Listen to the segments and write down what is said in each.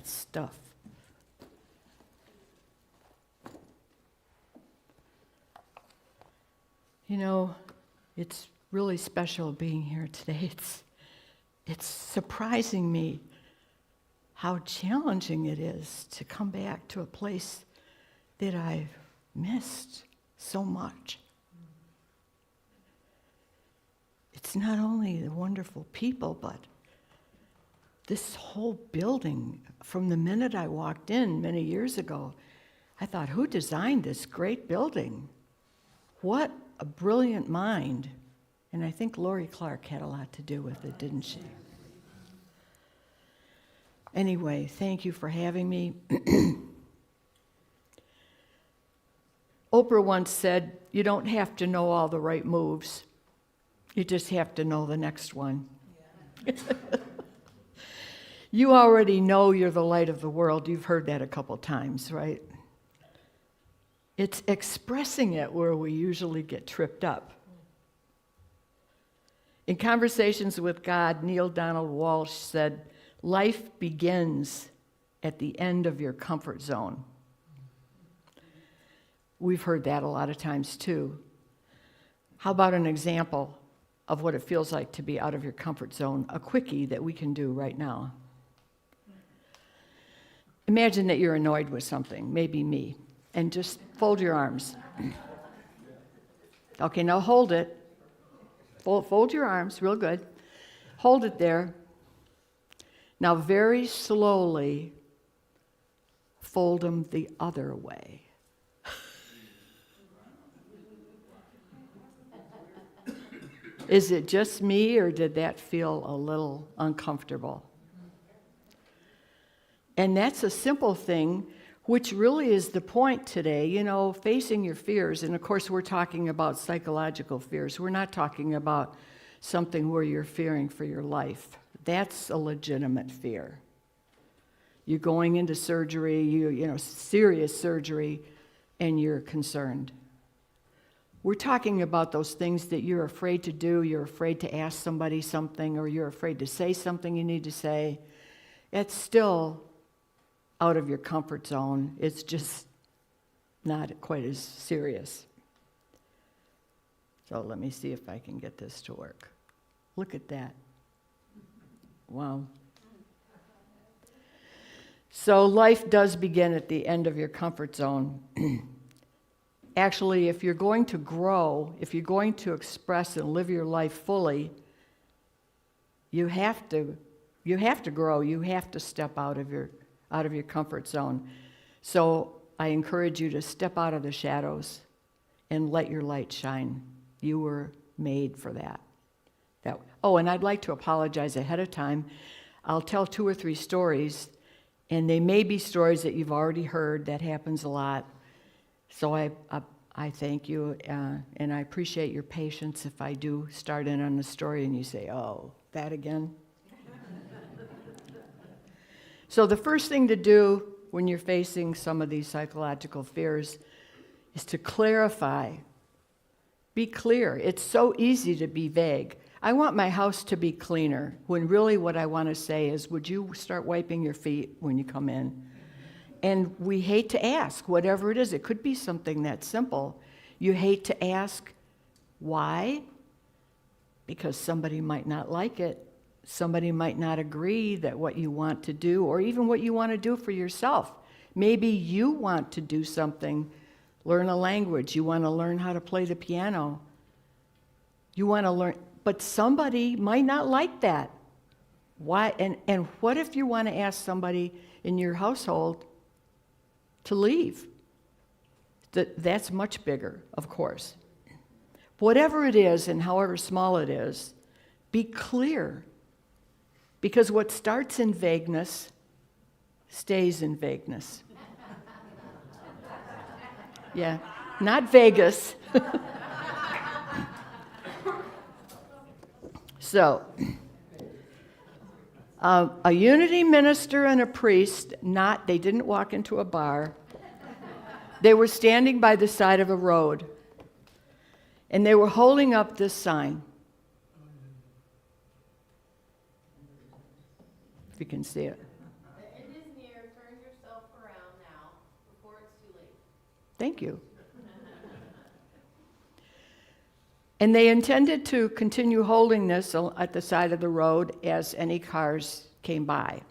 that stuff. You know, it's really special being here today. It's surprising me how challenging it is to come back to a place that I've missed so much. It's not only the wonderful people, but this whole building. From the minute I walked in many years ago, I thought, who designed this great building? What a brilliant mind. And I think Lori Clark had a lot to do with it, didn't she? Anyway, thank you for having me. Oprah once said, you don't have to know all the right moves. You just have to know the next one. Yeah. You already know you're the light of the world. You've heard that a couple times, right? It's expressing it where we usually get tripped up. In Conversations with God, Neil Donald Walsh said, life begins at the end of your comfort zone. We've heard that a lot of times too. How about an example of what it feels like to be out of your comfort zone? A quickie that we can do right now. Imagine that you're annoyed with something, maybe me, and just fold your arms. Okay, now hold it. Fold your arms, real good. Hold it there. Now very slowly fold them the other way. Is it just me, or did that feel a little uncomfortable? And that's a simple thing, which really is the point today, you know, facing your fears. And of course, we're talking about psychological fears. We're not talking about something where you're fearing for your life. That's a legitimate fear. You're going into surgery, you know, serious surgery, and you're concerned. We're talking about those things that you're afraid to do, you're afraid to ask somebody something, or you're afraid to say something you need to say. It's still out of your comfort zone. It's just not quite as serious. So let me see if I can get this to work. Look at that. Wow. So life does begin at the end of your comfort zone. Actually, if you're going to grow, if you're going to express and live your life fully, you have to grow. You have to step out of your comfort zone. So I encourage you to step out of the shadows and let your light shine. You were made for that. Oh, and I'd like to apologize ahead of time. I'll tell 2 or 3 stories, and they may be stories that you've already heard. That happens a lot. So I thank you, and I appreciate your patience if I do start in on a story and you say, oh, that again? So the first thing to do when you're facing some of these psychological fears is to clarify. Be clear. It's so easy to be vague. I want my house to be cleaner, when really what I want to say is, would you start wiping your feet when you come in? And we hate to ask, whatever it is. It could be something that simple. You hate to ask why, because somebody might not like it. Somebody might not agree that what you want to do, or even what you want to do for yourself. Maybe you want to do something, learn a language. You want to learn how to play the piano. You want to learn, but somebody might not like that. Why? And what if you want to ask somebody in your household to leave? That's much bigger, of course. Whatever it is, and however small it is, be clear. Because what starts in vagueness stays in vagueness. Yeah, not Vegas. So, a unity minister and a priest, they didn't walk into a bar. They were standing by the side of a road, and they were holding up this sign. If you can see it. It is near Thank you. And they intended to continue holding this at the side of the road as any cars came by.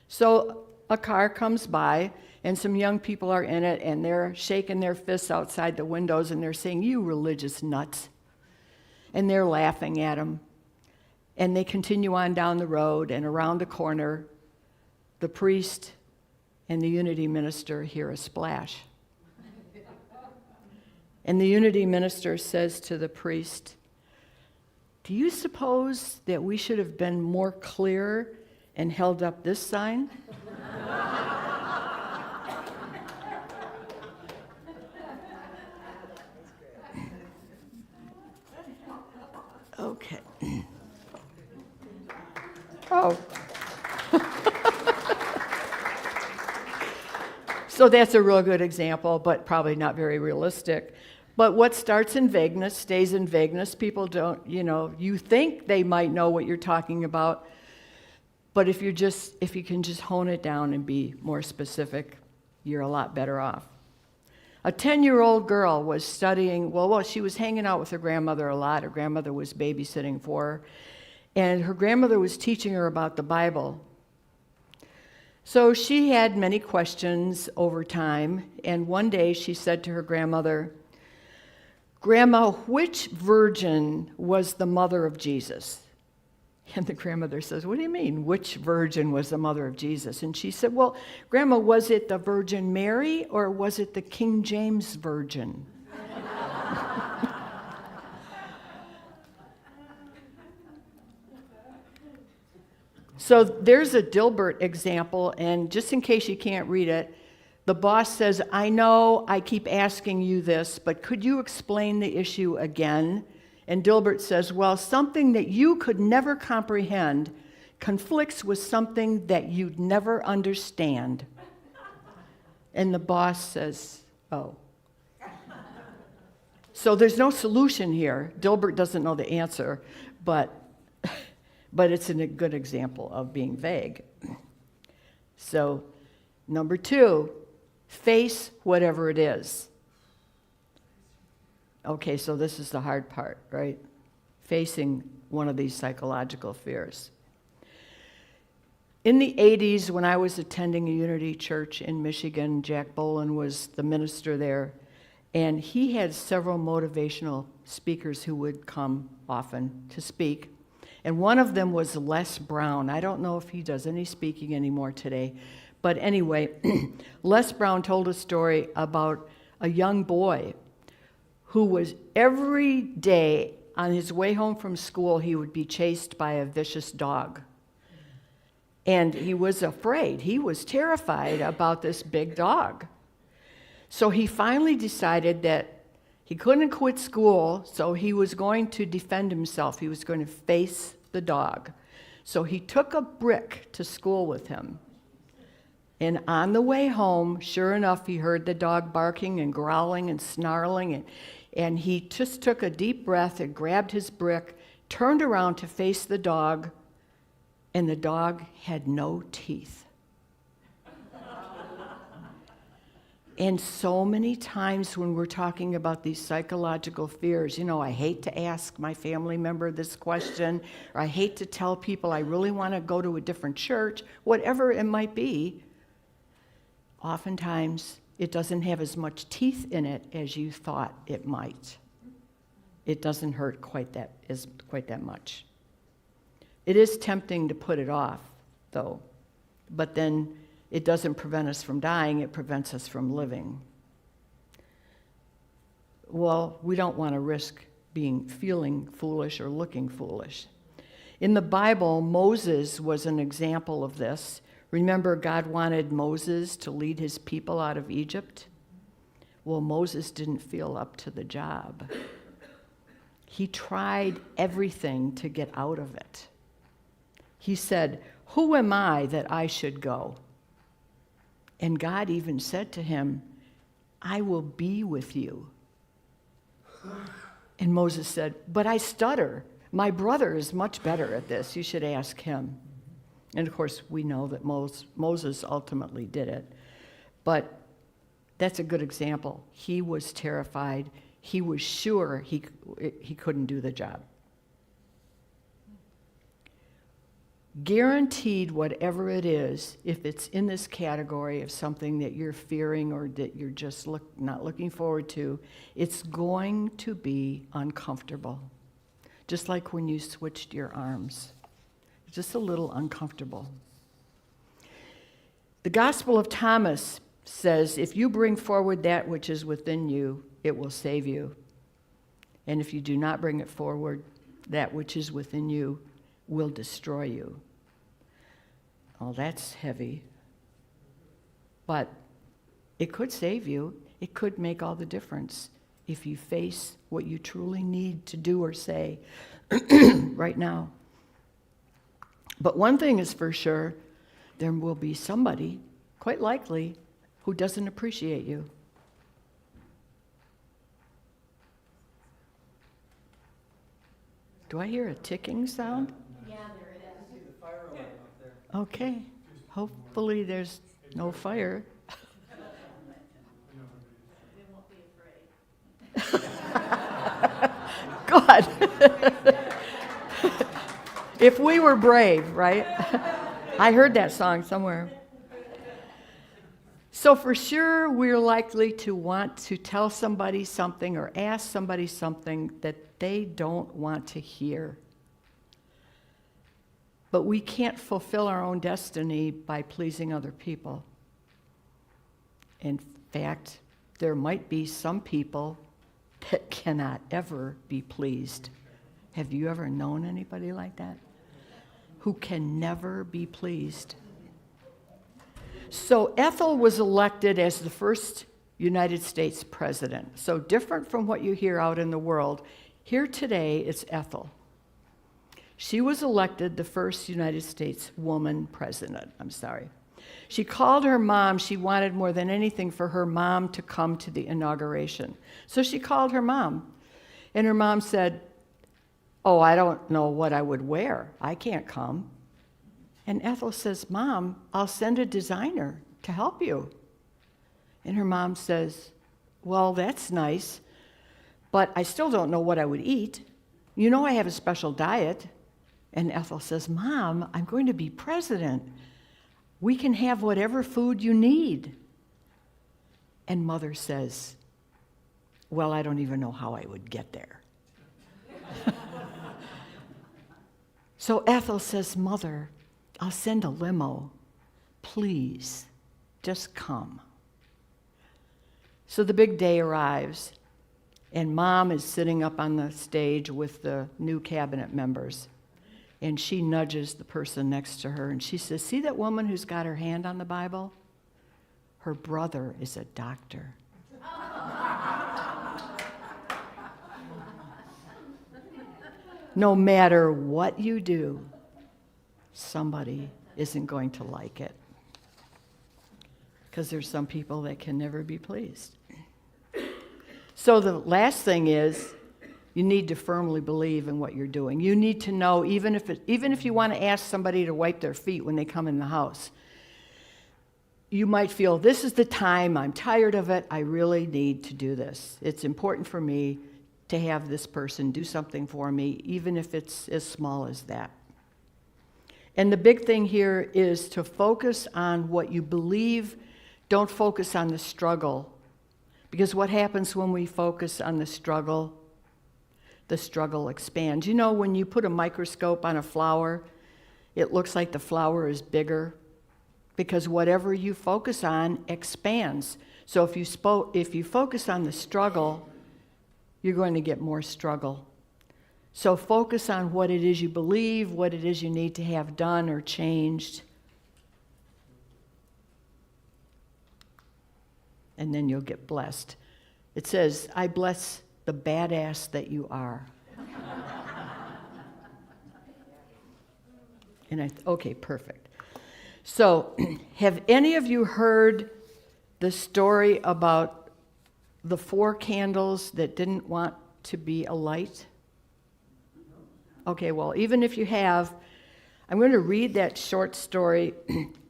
So a car comes by, and some young people are in it, and they're shaking their fists outside the windows, and they're saying, "You religious nuts." And they're laughing at them. And they continue on down the road, and around the corner, the priest and the unity minister hear a splash. And the unity minister says to the priest, "Do you suppose that we should have been more clear and held up this sign?" Okay. Oh. So that's a real good example, but probably not very realistic. But what starts in vagueness stays in vagueness. People don't, you think they might know what you're talking about, but if you can just hone it down and be more specific, you're a lot better off. A 10-year-old girl was studying, she was hanging out with her grandmother a lot. Her grandmother was babysitting for her, and her grandmother was teaching her about the Bible. So she had many questions over time, and one day she said to her grandmother, "Grandma, which virgin was the mother of Jesus?" And the grandmother says, "What do you mean, which virgin was the mother of Jesus?" And she said, "Well, Grandma, was it the Virgin Mary or was it the King James Virgin?" So there's a Dilbert example, and just in case you can't read it, the boss says, "I know I keep asking you this, but could you explain the issue again?" And Dilbert says, "Well, something that you could never comprehend conflicts with something that you'd never understand." And the boss says, "Oh." So there's no solution here. Dilbert doesn't know the answer, but it's a good example of being vague. So, number 2, face whatever it is. Okay, so this is the hard part, right? Facing one of these psychological fears. In the 80s, when I was attending a Unity church in Michigan, Jack Boland was the minister there, and he had several motivational speakers who would come often to speak. And one of them was Les Brown. I don't know if he does any speaking anymore today. But anyway, Les Brown told a story about a young boy who was every day on his way home from school, he would be chased by a vicious dog. And he was afraid. He was terrified about this big dog. So he finally decided that he couldn't quit school, so he was going to defend himself. He was going to face the dog. So he took a brick to school with him. And on the way home, sure enough, he heard the dog barking and growling and snarling. And he just took a deep breath and grabbed his brick, turned around to face the dog, and the dog had no teeth. And so many times when we're talking about these psychological fears, I hate to ask my family member this question, or I hate to tell people I really want to go to a different church, whatever it might be, oftentimes it doesn't have as much teeth in it as you thought it might. It doesn't hurt quite that much. It is tempting to put it off, though, but then it doesn't prevent us from dying, it prevents us from living. Well, we don't want to risk feeling foolish or looking foolish. In the Bible, Moses was an example of this. Remember, God wanted Moses to lead his people out of Egypt? Well, Moses didn't feel up to the job. He tried everything to get out of it. He said, "Who am I that I should go?" And God even said to him, "I will be with you." And Moses said, "But I stutter. My brother is much better at this. You should ask him." And of course, we know that Moses ultimately did it. But That's a good example. He was terrified. He was sure he couldn't do the job. Guaranteed, whatever it is, if it's in this category of something that you're fearing or that you're just not looking forward to, it's going to be uncomfortable. Just like when you switched your arms. Just a little uncomfortable. The Gospel of Thomas says, if you bring forward that which is within you, it will save you. And if you do not bring it forward, that which is within you will destroy you. Oh, that's heavy. But it could save you. It could make all the difference if you face what you truly need to do or say right now. But one thing is for sure, there will be somebody, quite likely, who doesn't appreciate you. Do I hear a ticking sound? Yeah, there it is. I see the fire alarm up there. Okay. Hopefully there's no fire. We won't be afraid. Good. If we were brave, right? I heard that song somewhere. So for sure, we're likely to want to tell somebody something or ask somebody something that they don't want to hear. But we can't fulfill our own destiny by pleasing other people. In fact, there might be some people that cannot ever be pleased. Have you ever known anybody like that? Who can never be pleased? So Ethel was elected as the first United States president. So different from what you hear out in the world. Here today, it's Ethel. She was elected the first United States woman president. She called her mom. She wanted more than anything for her mom to come to the inauguration. So she called her mom. And her mom said, "Oh, I don't know what I would wear. I can't come." And Ethel says, "Mom, I'll send a designer to help you." And her mom says, "Well, that's nice, but I still don't know what I would eat. You know I have a special diet." And Ethel says, "Mom, I'm going to be president. We can have whatever food you need." And Mother says, "Well, I don't even know how I would get there." So Ethel says, "Mother, I'll send a limo. Please, just come." So the big day arrives, and Mom is sitting up on the stage with the new cabinet members. And she nudges the person next to her, and she says, "See that woman who's got her hand on the Bible? Her brother is a doctor." No matter what you do, somebody isn't going to like it. Because there's some people that can never be pleased. So the last thing is, you need to firmly believe in what you're doing. You need to know, even if you want to ask somebody to wipe their feet when they come in the house, you might feel, this is the time, I'm tired of it, I really need to do this. It's important for me to have this person do something for me, even if it's as small as that. And the big thing here is to focus on what you believe. Don't focus on the struggle. Because what happens when we focus on the struggle expands. You know, when you put a microscope on a flower, it looks like the flower is bigger. Because whatever you focus on expands. So if you focus on the struggle, you're going to get more struggle. So focus on what it is you believe, what it is you need to have done or changed. And then you'll get blessed. It says, "I bless the badass that you are." And okay, perfect. So, have any of you heard the story about the 4 candles that didn't want to be alight? Okay, well, even if you have, I'm going to read that short story,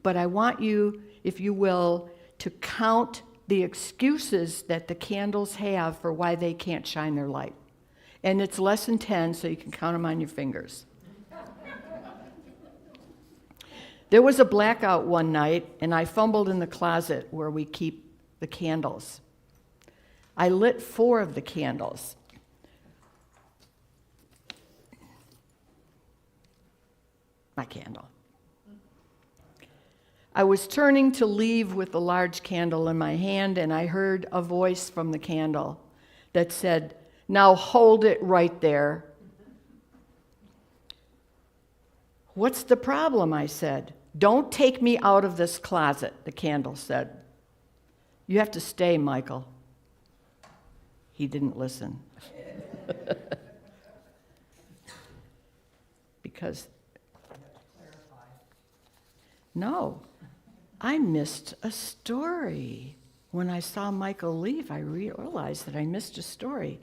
but I want you, if you will, to count the excuses that the candles have for why they can't shine their light. And it's lesson 10, so you can count them on your fingers. There was a blackout one night, and I fumbled in the closet where we keep the candles. I lit 4 of the candles. My candle. I was turning to leave with the large candle in my hand, and I heard a voice from the candle that said, "Now hold it right there." "What's the problem?" I said. "Don't take me out of this closet," the candle said. "You have to stay, Michael." He didn't listen. Because, no, I missed a story. When I saw Michael leave, I realized that I missed a story.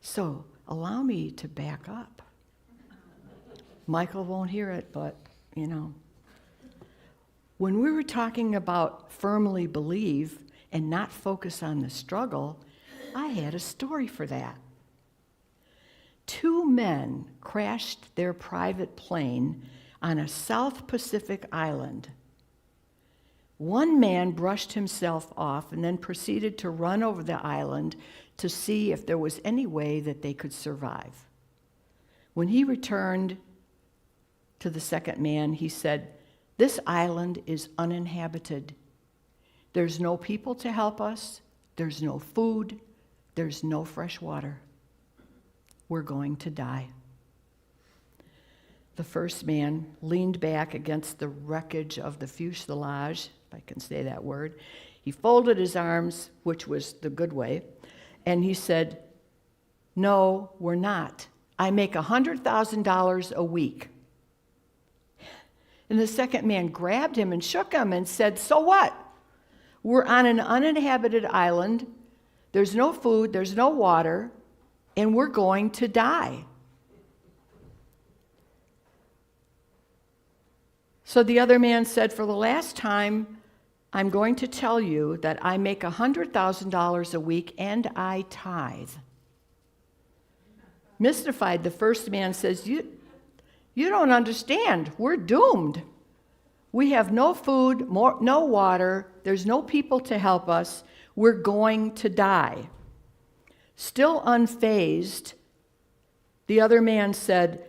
So allow me to back up. Michael won't hear it, but, When we were talking about firmly believe and not focus on the struggle, I had a story for that. 2 men crashed their private plane on a South Pacific island. One man brushed himself off and then proceeded to run over the island to see if there was any way that they could survive. When he returned to the second man, he said, "This island is uninhabited. There's no people to help us. There's no food. There's no fresh water. We're going to die." The first man leaned back against the wreckage of the fuselage, if I can say that word. He folded his arms, which was the good way, and he said, "No, we're not. I make $100,000 a week." And the second man grabbed him and shook him and said, "So what? We're on an uninhabited island. There's no food, there's no water, and we're going to die." So the other man said, "For the last time, I'm going to tell you that I make $100,000 a week and I tithe." Mystified, the first man says, You don't understand. We're doomed. We have no food, no water. There's no people to help us. We're going to die. Still unfazed, the other man said,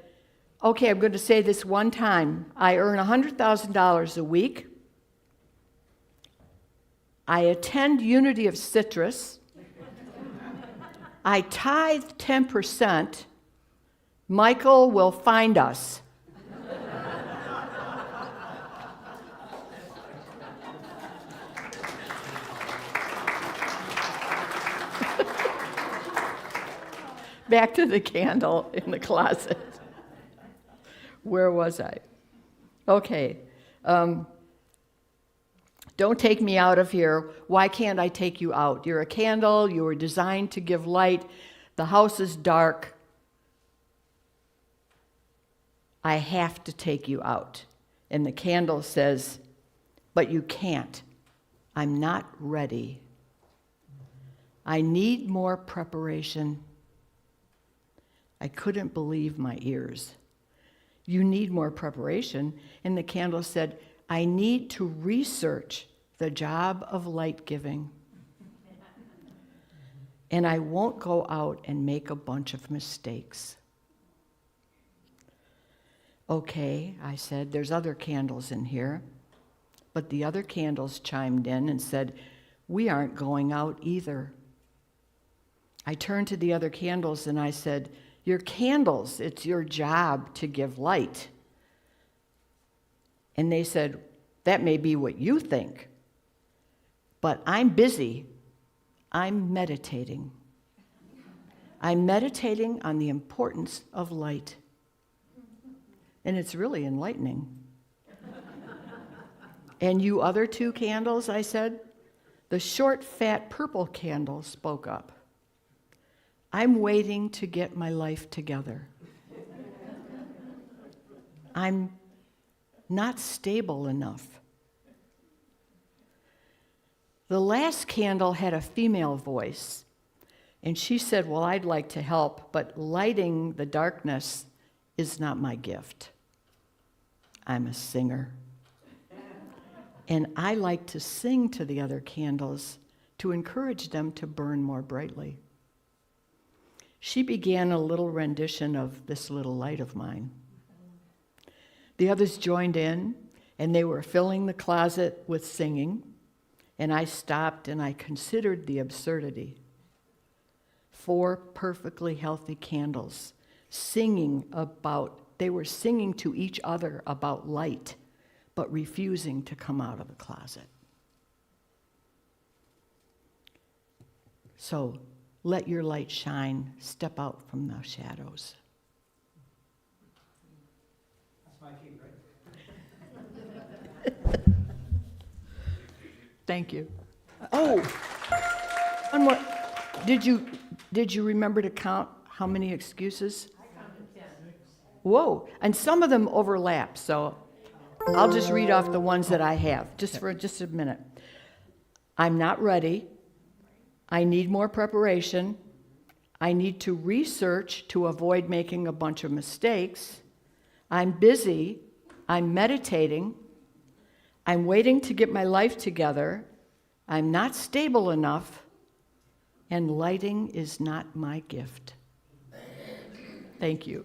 "Okay, I'm going to say this one time. I earn $100,000 a week. I attend Unity of Citrus. I tithe 10%. Michael will find us." Back to the candle in the closet. Where was I? Okay. Don't take me out of here. Why can't I take you out? You're a candle. You were designed to give light. The house is dark. I have to take you out. And the candle says, "But you can't. I'm not ready. I need more preparation." I couldn't believe my ears. "You need more preparation." And the candle said, "I need to research the job of light giving. And I won't go out and make a bunch of mistakes." "Okay," I said, "there's other candles in here." But the other candles chimed in and said, "We aren't going out either." I turned to the other candles and I said, "You're candles. It's your job to give light." And they said, "That may be what you think, but I'm busy. I'm meditating. I'm meditating on the importance of light. And it's really enlightening." "And you other 2 candles," I said. The short, fat, purple candle spoke up. "I'm waiting to get my life together. I'm not stable enough." The last candle had a female voice, and she said, well, I'd like to help, but lighting the darkness is not my gift. I'm a singer. And I like to sing to the other candles to encourage them to burn more brightly. She began a little rendition of This Little Light of Mine. The others joined in, and they were filling the closet with singing, and I stopped and I considered the absurdity. 4 perfectly healthy candles they were singing to each other about light, but refusing to come out of the closet. So let your light shine, step out from the shadows. That's my key, right? Thank you. Oh, one more. Did you remember to count how many excuses? I counted 10. Whoa, and some of them overlap, so I'll just read off the ones that I have, just for just a minute. I'm not ready. I need more preparation. I need to research to avoid making a bunch of mistakes. I'm busy. I'm meditating. I'm waiting to get my life together. I'm not stable enough. And lighting is not my gift. Thank you.